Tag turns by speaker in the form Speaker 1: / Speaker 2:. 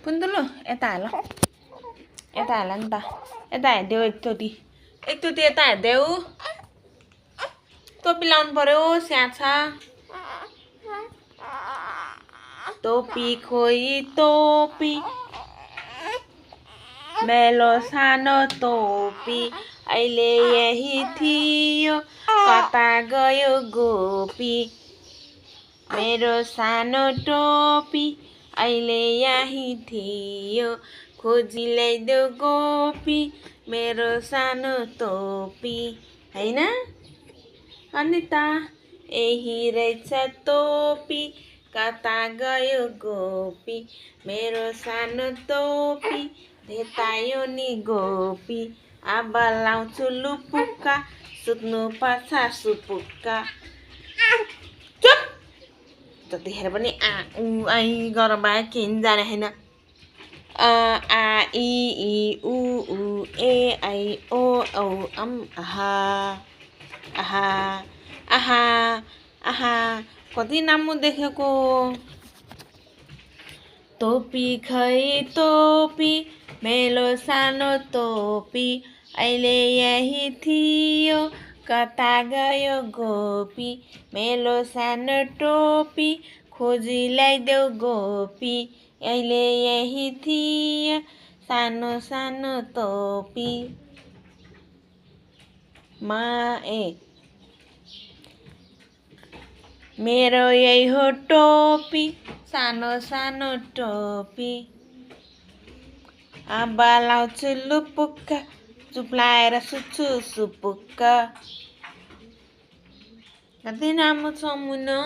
Speaker 1: पुन्तुलु यता हाल यता हाल नि त यता हेरिदेऊ एकचोटि यता हेरिदेऊ टोपी लाउनु पर्यो स्याछा टोपी खोइ टोपी मेलो सानो टोपी अहिले यही थियो कता गयो गोपी मेरो सानो टोपी अहिले यही थियो खोजी ल्याइदेऊ गोपी मेरो सानो टोपी हैन अनि त यही रहेछ टोपी कता गयो गोपी मेरो सानो टोपी भेटायो नि गोपी अब लाउँछु लुपुक्का सुत्नु पर्छ सुपुक्का चुप जतिखेर पनि आ उ आई गर बाहेक केही जाने छैन आ इ उ ए ऐ ओ औ आहा आहा आहा आहा कति नामु देखेको टोपी खै टोपी मेलो सानो टोपी अहिले यही थियो कता गयो गोपी मेलो सानो टोपी खोजी ल्याइदेऊ गोपी अहिले यही थियो सानो सानो टोपी मेरो यही हो टोपी सानो सानो टोपी अब लाउँछु लुपुक्क चुप्लाएर सुत्छु सुपुक्क कति राम्रो छ मुना